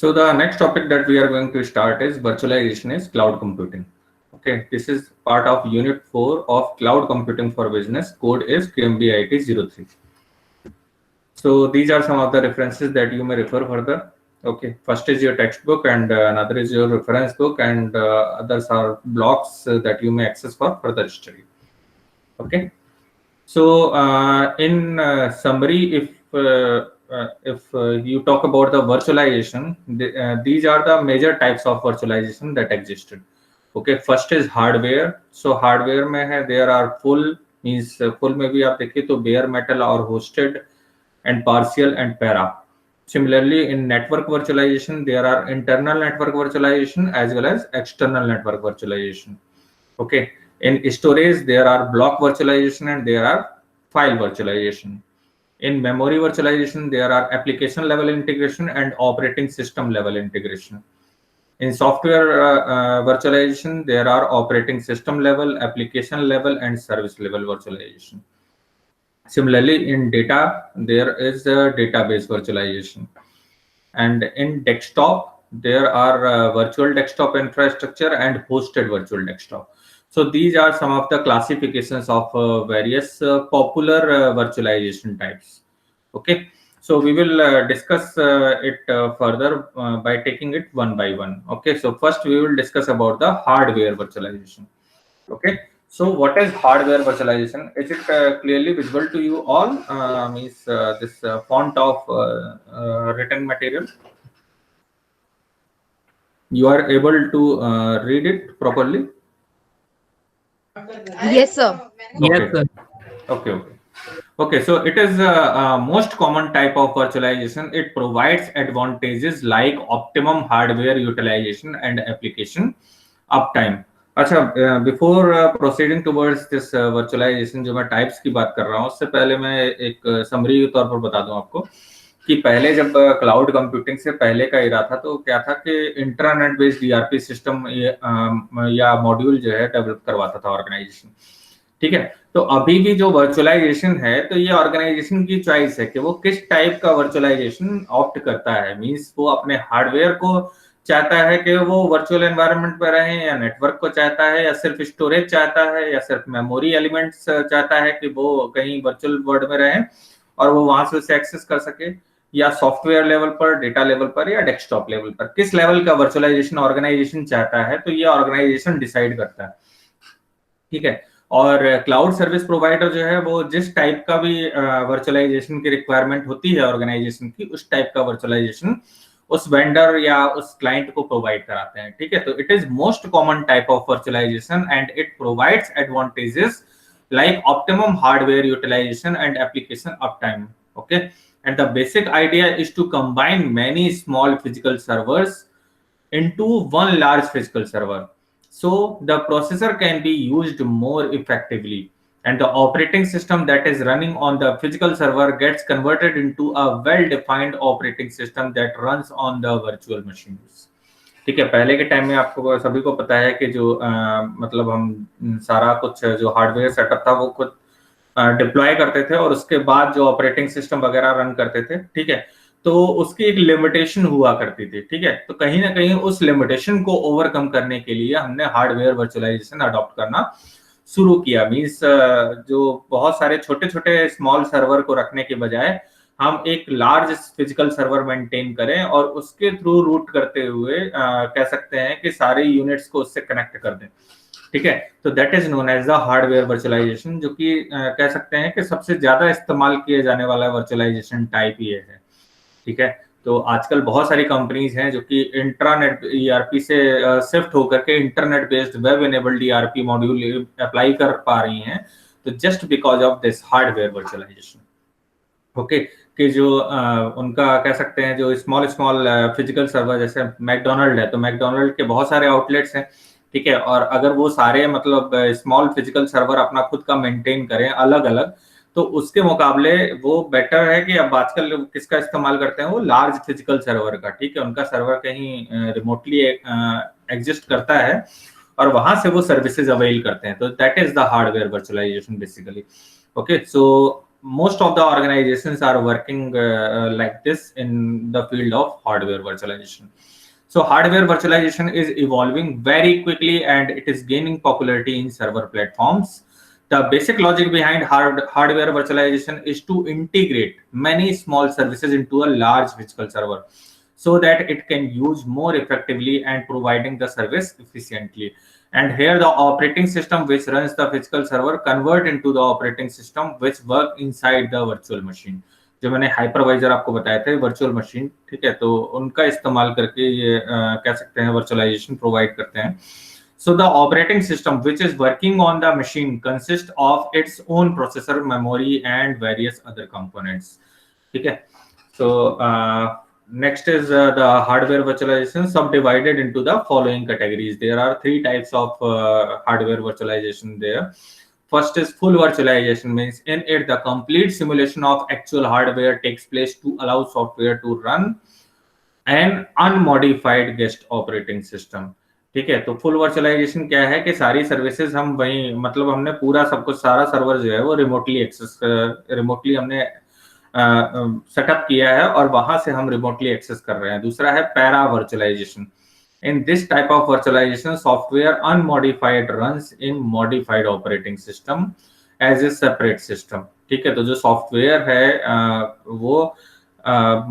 So the next topic that we are going to start is virtualization is cloud computing. Okay, this is part of Unit 4 of Cloud Computing for Business. Code is QMBIT03. So these are some of the references that you may refer further. Okay, first is your textbook and another is your reference book, and others are blogs that you may access for further study. Okay, so in summary, if you talk about the virtualization, these are the major types of virtualization that existed. Okay, first is hardware. So hardware में है there are full, means full में भी आप देखिए तो bare metal or hosted, and partial and para. Similarly, in network virtualization, there are internal network virtualization as well as external network virtualization. Okay, in storage, there are block virtualization and there are file virtualization. In memory virtualization, there are application level integration and operating system level integration. In software virtualization, there are operating system level, application level, and service level virtualization. Similarly, in data, there is a database virtualization. And in desktop, there are virtual desktop infrastructure and hosted virtual desktop. So these are some of the classifications of various popular virtualization types. Okay, so we will discuss it further by taking it one by one. Okay, so first we will discuss about the hardware virtualization. Okay, so what is hardware virtualization? Is it clearly visible to you all? Means this font of written material. You are able to read it properly? Yes, sir. Okay. Yes, sir. Okay. Okay, so it is most common type of virtualization. It provides advantages like optimum hardware utilization and application uptime. अच्छा, before proceeding towards this virtualization, जो मैं types की बात कर रहा हूँ, उससे पहले मैं एक समरी के तौर पर बता दूं आपको कि पहले जब क्लाउड कंप्यूटिंग से पहले का इरा था तो क्या था कि इंट्रानेट बेस्ड ईआरपी सिस्टम या मॉड्यूल जो है डेवलप करवाता था ऑर्गेनाइजेशन. ठीक है, तो अभी भी जो वर्चुअलाइजेशन है तो ये ऑर्गेनाइजेशन की चॉइस है कि वो किस टाइप का वर्चुअलाइजेशन ऑप्ट करता है. मींस वो अपने हार्डवेयर को चाहता है कि वो वर्चुअल एनवायरनमेंट पर रहे, या नेटवर्क को चाहता है, या सिर्फ स्टोरेज चाहता है, या सिर्फ मेमोरी एलिमेंट्स चाहता है कि वो कहीं वर्चुअल वर्ल्ड में रहे और वो वहां से उसे एक्सेस कर सके, या सॉफ्टवेयर लेवल पर, डेटा लेवल पर, या डेस्कटॉप लेवल पर किस लेवल का वर्चुअलाइजेशन ऑर्गेनाइजेशन चाहता है, तो ये ऑर्गेनाइजेशन डिसाइड करता है. ठीक है, और क्लाउड सर्विस प्रोवाइडर जो है वो जिस टाइप का भी वर्चुअलाइजेशन की रिक्वायरमेंट होती है ऑर्गेनाइजेशन की, उस टाइप का वर्चुअलाइजेशन उस वेंडर या उस क्लाइंट को प्रोवाइड कराते हैं. ठीक है, तो it is most common type of virtualization and it provides advantages like optimum hardware utilization and application uptime. Okay, and the basic idea is to combine many small physical servers into one large physical server, so the processor can be used more effectively, and the operating system that is running on the physical server gets converted into a well-defined operating system that runs on the virtual machines. ठीक है, पहले के time में आपको सभी को पता है कि जो मतलब हम सारा कुछ जो हार्डवेयर सेटअप था वो खुद डिप्लॉय करते थे और उसके बाद जो ऑपरेटिंग सिस्टम वगैरह रन करते थे. ठीक है, तो उसकी एक लिमिटेशन हुआ करती थी. ठीक है, तो कहीं ना कहीं उस लिमिटेशन को ओवरकम करने के लिए हमने हार्डवेयर वर्चुअलाइजेशन अडॉप्ट करना शुरू किया. मींस जो बहुत सारे छोटे छोटे स्मॉल सर्वर को रखने के बजाय हम एक लार्ज फिजिकल सर्वर मेंटेन करें और उसके थ्रू रूट करते हुए कह सकते हैं कि सारे यूनिट्स को उससे कनेक्ट कर दें. ठीक है, तो that is known as the hardware virtualization, जो कि कह सकते हैं कि सबसे ज्यादा इस्तेमाल किए जाने वाला वर्चुअलाइजेशन टाइप ये है. ठीक है, तो आजकल बहुत सारी कंपनीज हैं जो कि इंट्रानेट ईआरपी से शिफ्ट होकर के internet based web enabled ERP module apply कर पा रही हैं, तो just because of this hardware virtualization. Okay, कि जो उनका कह सकते हैं जो स्मॉल फिजिकल सर्वर, जैसे मैकडोनल्ड है तो मैकडोनल्ड के बहुत सारे आउटलेट्स हैं. ठीक है, और अगर वो सारे मतलब स्मॉल फिजिकल सर्वर अपना खुद का मेंटेन करें अलग अलग, तो उसके मुकाबले वो बेटर है कि अब आजकल किसका इस्तेमाल करते हैं, वो लार्ज फिजिकल सर्वर का. ठीक है, उनका सर्वर कहीं रिमोटली एग्जिस्ट करता है और वहां से वो सर्विसेज अवेल करते हैं. तो that is the hardware virtualization basically. Okay, so most of the organizations are working like this in the field of hardware virtualization. So hardware virtualization is evolving very quickly and it is gaining popularity in server platforms. The basic logic behind hardware virtualization is to integrate many small services into a large physical server so that it can use more effectively and providing the service efficiently. And here the operating system which runs the physical server convert into the operating system which work inside the virtual machine. जो मैंने hypervisor आपको बताया थे virtual machine, ठीक है, तो उनका इस्तेमाल करके ये कह सकते हैं वर्चुअलाइजेशन प्रोवाइड करते हैं. So the operating system which is working on the machine consists of its own processor, memory and various other components. ठीक है. So next is the hardware virtualization subdivided into the following categories. There are three types of hardware virtualization there. First is full virtualization, means in it the complete simulation of actual hardware takes place to allow software to run an unmodified guest operating system. ठीक है, तो full virtualisation क्या है कि सारी services हम वहीं, मतलब हमने पूरा सब कुछ, सारा सर्वर जो है वो रिमोटली हमने सेटअप किया है और वहां से हम रिमोटली एक्सेस कर रहे हैं. दूसरा है paravirtualization. In this type of virtualization, software unmodified runs in modified operating system as a separate system. ठीक है, तो जो सॉफ्टवेयर है वो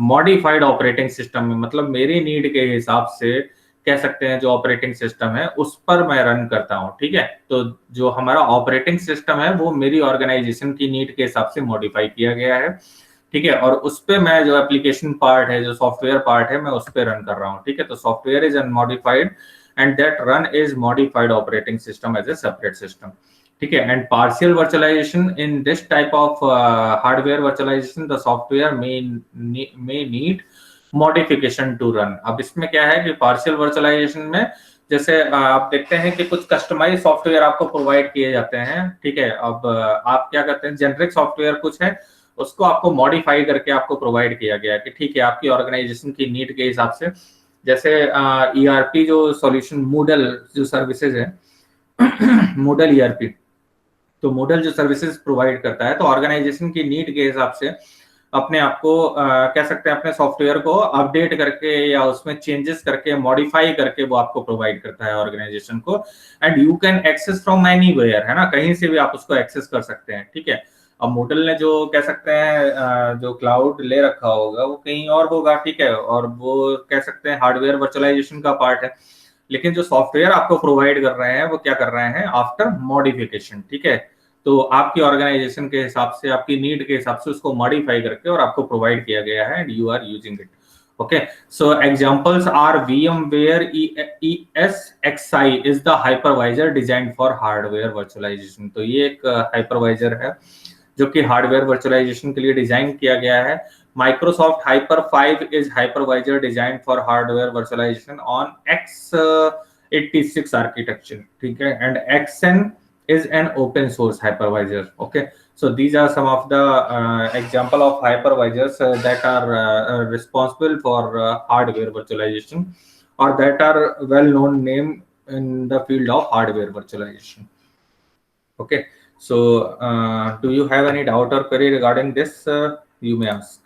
मॉडिफाइड ऑपरेटिंग सिस्टम में, मतलब मेरी नीड के हिसाब से कह सकते हैं जो ऑपरेटिंग सिस्टम है उस पर मैं रन करता हूँ. ठीक है, तो जो हमारा ऑपरेटिंग सिस्टम है वो मेरी ऑर्गेनाइजेशन की नीड के हिसाब से मॉडिफाई किया गया है. ठीक है, और उस पे मैं जो एप्लीकेशन पार्ट है, जो सॉफ्टवेयर पार्ट है, मैं उस पे रन कर रहा हूँ. ठीक है, तो software is unmodified and that run is modified operating system as a separate system. ठीक है, and partial virtualization. In this type of hardware virtualization the software may need modification to run. अब इसमें क्या है कि पार्शियल वर्चुअलाइजेशन में जैसे आप देखते हैं कि कुछ कस्टमाइज सॉफ्टवेयर आपको प्रोवाइड किए जाते हैं. ठीक है, अब आप क्या करते हैं, जेनरिक सॉफ्टवेयर कुछ है उसको आपको मॉडिफाई करके आपको प्रोवाइड किया गया कि ठीक है आपकी ऑर्गेनाइजेशन की नीड के हिसाब से. जैसे ईआरपी जो सॉल्यूशन मूडल जो सर्विसेज है मूडल ईआरपी, तो मूडल जो सर्विसेज प्रोवाइड करता है तो ऑर्गेनाइजेशन की नीड के हिसाब से अपने आप को कह सकते हैं अपने सॉफ्टवेयर को अपडेट करके या उसमें चेंजेस करके मॉडिफाई करके वो आपको प्रोवाइड करता है ऑर्गेनाइजेशन को. And you can access from anywhere, है ना, कहीं से भी आप उसको एक्सेस कर सकते हैं. ठीक है, अब मूडल ने जो कह सकते हैं जो क्लाउड ले रखा होगा वो कहीं और होगा. ठीक है, और वो कह सकते हैं हार्डवेयर वर्चुअलाइजेशन का पार्ट है, लेकिन जो सॉफ्टवेयर आपको प्रोवाइड कर रहे हैं वो क्या कर रहे हैं, आफ्टर मॉडिफिकेशन. ठीक है, तो आपकी ऑर्गेनाइजेशन के हिसाब से, आपकी नीड के हिसाब से उसको मॉडिफाई करके और आपको प्रोवाइड किया गया है and you are using it. Okay, so examples are VMware ESXi is the hypervisor designed for hardware virtualization. तो ये एक hypervisor है जो कि हार्डवेयर वर्चुअलाइजेशन के लिए डिजाइन किया गया है. Microsoft Hyper 5 is hypervisor designed for hardware virtualization on x86 architecture. ठीक है, and XN is an open source hypervisor. Okay, so these are some of the example of hypervisors that are responsible for hardware virtualization or that are well known name in the field of hardware virtualization. Okay, so do you have any doubt or query regarding this? You may ask.